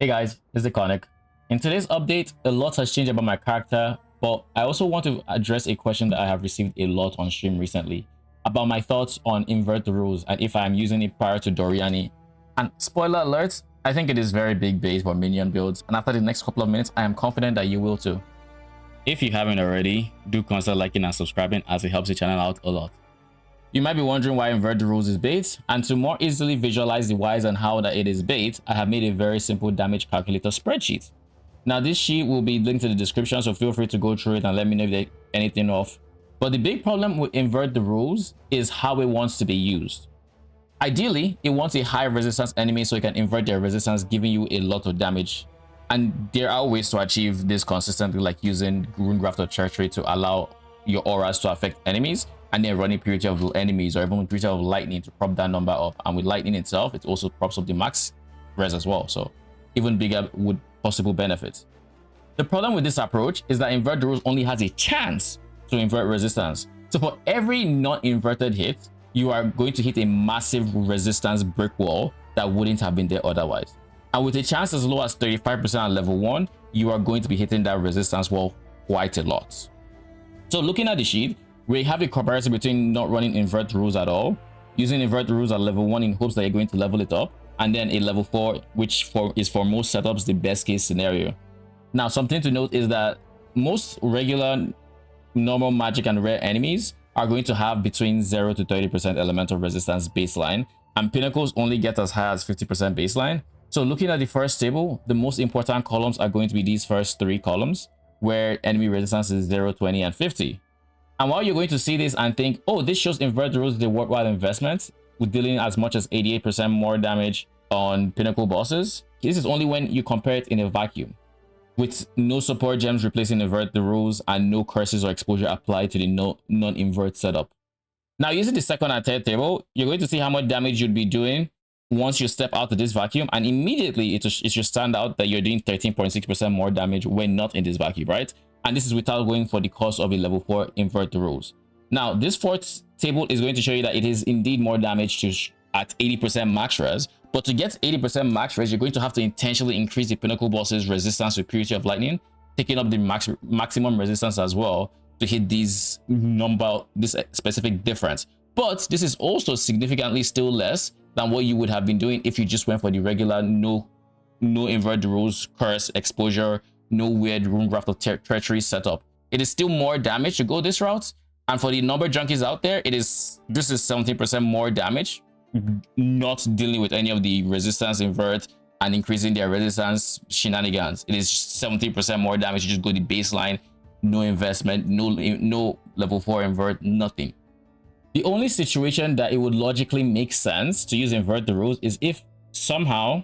Hey guys, it's Iconic. In today's update, a lot has changed about my character, but I also want to address a question that I have received a lot on stream recently about my thoughts on Invert the rules and if I am using it prior to Doriani. And spoiler alert, I think it is very big base for minion builds, and after the next couple of minutes, I am confident that you will too. If you haven't already, do consider liking and subscribing as it helps the channel out a lot. You might be wondering why Invert the rules is bait, and to more easily visualize the whys and how that it is bait, I have made a very simple damage calculator spreadsheet. Now this sheet will be linked to the description, so feel free to go through it and let me know if there's anything off. But the big problem with Invert the rules is how it wants to be used. Ideally, it wants a high resistance enemy so it can invert their resistance, giving you a lot of damage. And there are ways to achieve this consistently, like using Runegraft or Treachery to allow your auras to affect enemies, and then running Purity of the enemies or even Purity of Lightning to prop that number up. And with Lightning itself, it also props up the max res as well, so even bigger with possible benefits. The problem with this approach is that Invert the rules only has a chance to invert resistance. So for every non-inverted hit, you are going to hit a massive resistance brick wall that wouldn't have been there otherwise. And with a chance as low as 35% at level 1, you are going to be hitting that resistance wall quite a lot. So looking at the sheet, we have a comparison between not running Invert rules at all, using Invert rules at level 1 in hopes that you're going to level it up, and then a level 4, which is for most setups the best case scenario. Now, something to note is that most regular, normal magic and rare enemies are going to have between 0 to 30% elemental resistance baseline, and pinnacles only get as high as 50% baseline. So looking at the first table, the most important columns are going to be these first 3 columns, where enemy resistance is 0, 20, and 50. And while you're going to see this and think, oh, this shows Invert the rules is a worthwhile investment, with dealing as much as 88% more damage on pinnacle bosses, this is only when you compare it in a vacuum, with no support gems replacing Invert the rules and no curses or exposure applied to the non-invert setup. Now, using the second and third table, you're going to see how much damage you'd be doing once you step out of this vacuum, and immediately it should stand out that you're doing 13.6% more damage when not in this vacuum, right? And this is without going for the cost of a level 4 Invert the rules. Now, this fourth table is going to show you that it is indeed more damage at 80% max res, but to get 80% max res, you're going to have to intentionally increase the pinnacle boss's resistance to Purity of Lightning, taking up the maximum resistance as well to hit this specific difference. But this is also significantly still less than what you would have been doing if you just went for the regular no Invert the rules, curse, exposure, no weird Runegraft or Treachery setup. It is still more damage to go this route, and for the number junkies out there, this is 70% more damage, not dealing with any of the resistance invert and increasing their resistance shenanigans. It is 70% more damage. You just go the baseline, no investment, no level 4 invert, nothing. The only situation that it would logically make sense to use Invert the rules is if somehow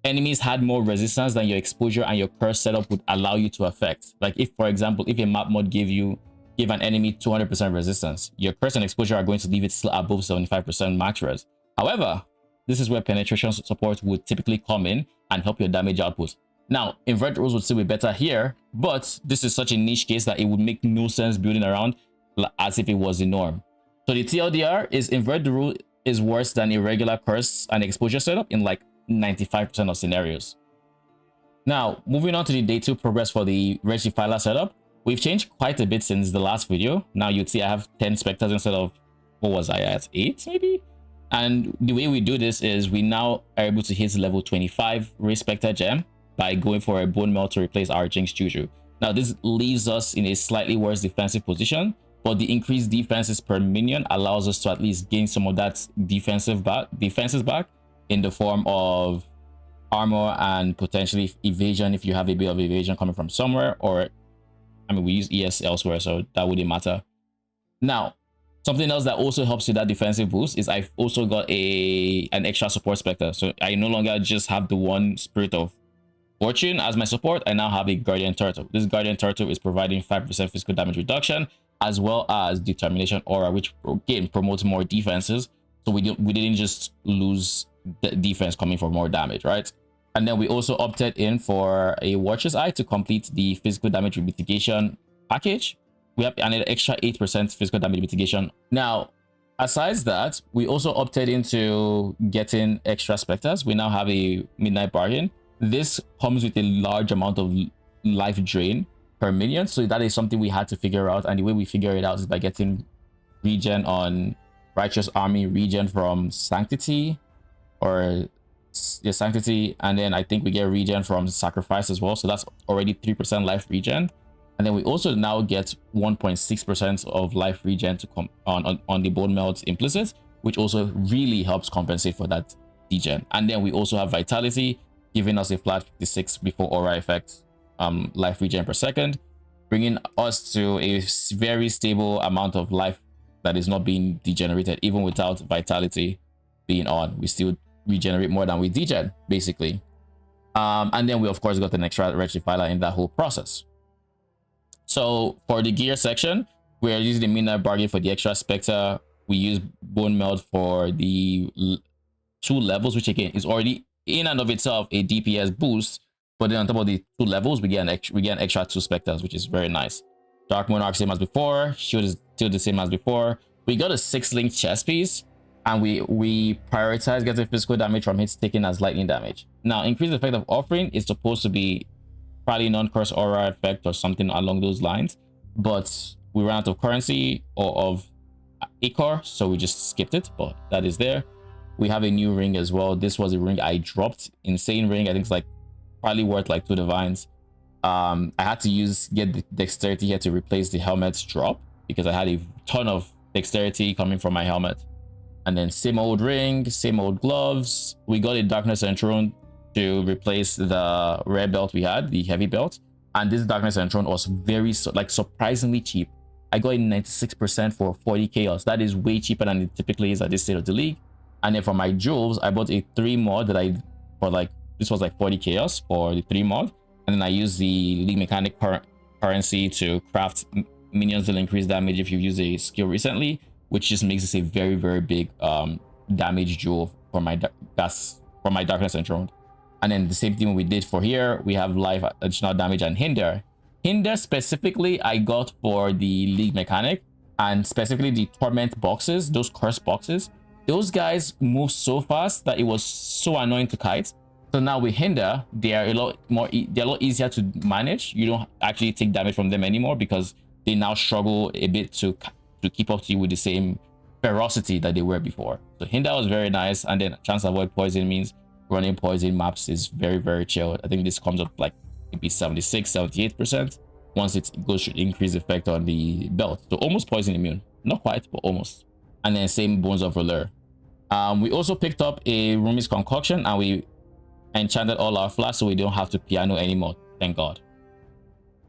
enemies had more resistance than your exposure and your curse setup would allow you to affect. Like if, for example, if a map mod give an enemy 200% resistance, your curse and exposure are going to leave it still above 75% max res. However, this is where penetration support would typically come in and help your damage output. Now, Invert rules would still be better here, but this is such a niche case that it would make no sense building around as if it was the norm. So the TLDR is Invert the rule is worse than a regular curse and exposure setup in like 95% of scenarios. Now, moving on to the day 2 progress for the Wretched Defiler setup, we've changed quite a bit since the last video. Now you'd see I have 10 Spectres instead of, what was I at, 8 maybe? And the way we do this is we now are able to hit level 25 Raise Spectre gem by going for a Bone Melt to replace our Jinx Juju. Now this leaves us in a slightly worse defensive position, but the increased defenses per minion allows us to at least gain some of that defenses back in the form of armor and potentially evasion if you have a bit of evasion coming from somewhere, or I mean we use ES elsewhere, so that wouldn't matter. Now, something else that also helps with that defensive boost is I've also got an extra support Spectre. So I no longer just have the one Spirit of Fortune as my support, I now have a Guardian Turtle. This Guardian Turtle is providing 5% physical damage reduction, as well as Determination Aura, which again promotes more defenses. So we didn't just lose the defense coming from more damage, right? And then we also opted in for a Watcher's Eye to complete the physical damage mitigation package. We have an extra 8% physical damage mitigation. Now, aside that, we also opted into getting extra Spectres. We now have a Midnight Bargain, this comes with a large amount of life drain per minion, so that is something we had to figure out, and the way we figure it out is by getting regen on Righteous Army, regen from Sanctity, or yeah, Sanctity, and then I think we get regen from Sacrifice as well, so that's already 3% life regen. And then we also now get 1.6% of life regen to come on the Bone Melt implicit, which also really helps compensate for that degen. And then we also have Vitality, giving us a flat 56 before aura effect life regen per second, bringing us to a very stable amount of life that is not being degenerated. Even without Vitality being on, we still regenerate more than we degen, basically. And then we of course got an extra Wretched Defiler in that whole process. So for the gear section, we are using the Midnight Bargain for the extra Spectre. We use Bone Melt for the 2 levels, which again is already in and of itself a DPS boost. But then on top of the 2 levels, we get an extra 2 Spectres, which is very nice. Dark Monarch same as before. Shield is still the same as before. We got a 6-link chest piece, and we prioritize getting physical damage from hits taken as lightning damage. Now, increased effect of Offering is supposed to be probably non-curse aura effect or something along those lines, but we ran out of currency or of Ichor, so we just skipped it, but that is there. We have a new ring as well. This was a ring I dropped. Insane ring. I think it's like probably worth like 2 divines. I had to get the dexterity here to replace the helmet's drop because I had a ton of dexterity coming from my helmet. And then same old ring, same old gloves. We got a Darkness Enthroned to replace the rare belt we had, the heavy belt. And this Darkness Enthroned was very surprisingly cheap. I got a 96% for 40 chaos. That is way cheaper than it typically is at this state of the league. And then for my jewels, I bought a 3 mod that this was like 40 chaos for the 3 mod. And then I used the league mechanic currency to craft minions that increase damage if you use a skill recently, which just makes this a very, very big damage jewel for my Darkness Enthroned. And then the same thing we did for here, we have life, additional damage, and hinder. Hinder specifically I got for the league mechanic, and specifically the torment boxes, those curse boxes. Those guys move so fast that it was so annoying to kite. So now with hinder, they are a lot easier to manage. You don't actually take damage from them anymore because they now struggle a bit to keep up to you with the same ferocity that they were before. So hinder was very nice, and then chance to avoid poison means running poison maps is very, very chill. I think this comes up like maybe 76-78% once it goes to increase effect on the belt. So almost poison immune, not quite, but almost. And then same Bones of Valor. We also picked up a Rumi's Concoction, and we enchanted all our flasks so we don't have to piano anymore, thank God.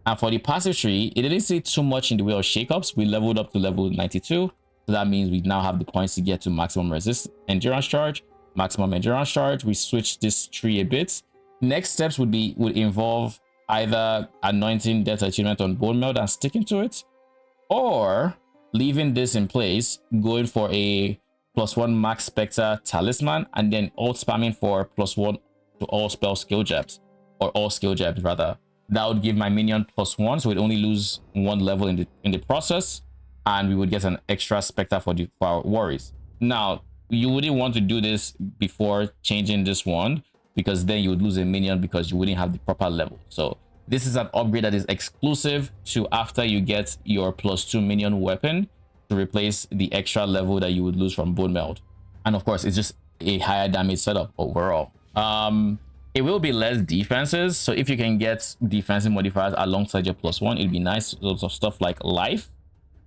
And for the passive tree, it didn't say too much in the way of shakeups. We leveled up to level 92, so that means we now have the points to get to maximum endurance charge, maximum endurance charge. We switched this tree a bit. Next steps would involve either anointing Death Achievement on Bone Meld and sticking to it, or leaving this in place, going for a +1 max Spectre talisman, and then alt spamming for +1 to all spell skill gems, or all skill gems rather. That would give my minion +1, so we'd only lose 1 level in the process, and we would get an extra Spectre for our worries. Now, you wouldn't want to do this before changing this wand, because then you would lose a minion because you wouldn't have the proper level. So this is an upgrade that is exclusive to after you get your +2 minion weapon to replace the extra level that you would lose from Bone Meld. And of course, it's just a higher damage setup overall. It will be less defenses, so if you can get defensive modifiers alongside your +1, it'd be nice. Lots of stuff like life,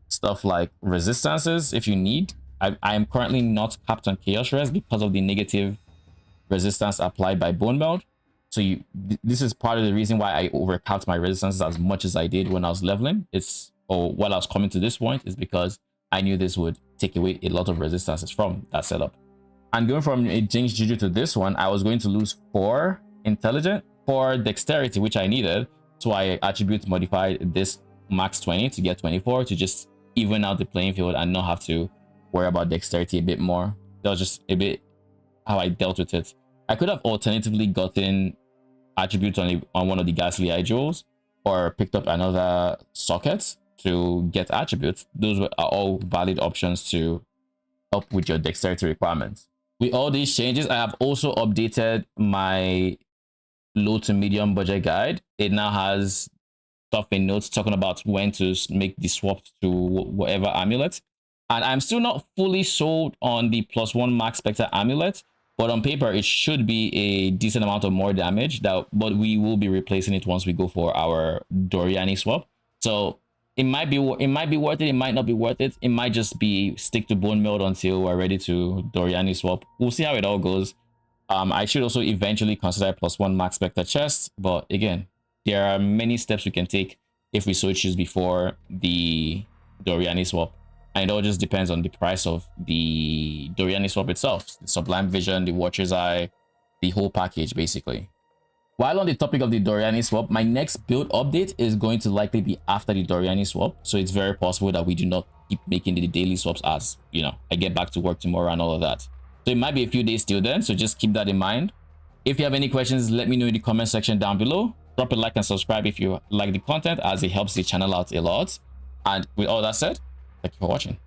stuff like resistances if you need. I am currently not capped on Chaos Res because of the negative resistance applied by Bone Meld. So this is part of the reason why I overcapped my resistances as much as I did when I was leveling. While I was coming to this point, is because I knew this would take away a lot of resistances from that setup. And going from a Jinx Juju to this one, I was going to lose 4 intelligence, 4 dexterity, which I needed. So I attribute modified this max 20 to get 24 to just even out the playing field and not have to worry about dexterity a bit more. That was just a bit how I dealt with it. I could have alternatively gotten attributes on one of the Ghastly Eye Jewels, or picked up another socket to get attributes. Those are all valid options to help with your dexterity requirements. With all these changes, I have also updated my low to medium budget guide, it now has stuff in notes talking about when to make the swap to whatever amulet. And I'm still not fully sold on the +1 max Spectre amulet, but on paper it should be a decent amount of more damage. But we will be replacing it once we go for our Doriani swap. So it might be worth it. It might not be worth it. It might just be stick to bone meld until we're ready to Doriani swap. We'll see how it all goes. I should also eventually consider +1 max Spectre chest, but again, there are many steps we can take if we so choose before the Doriani swap. And it all just depends on the price of the Doriani swap itself. The Sublime Vision, the Watcher's Eye, the whole package, basically. While on the topic of the Doriani swap, my next build update is going to likely be after the Doriani swap. So it's very possible that we do not keep making the daily swaps as, you know, I get back to work tomorrow and all of that. So it might be a few days till then, so just keep that in mind. If you have any questions, let me know in the comment section down below. Drop a like and subscribe if you like the content, as it helps the channel out a lot. And with all that said, thank you for watching.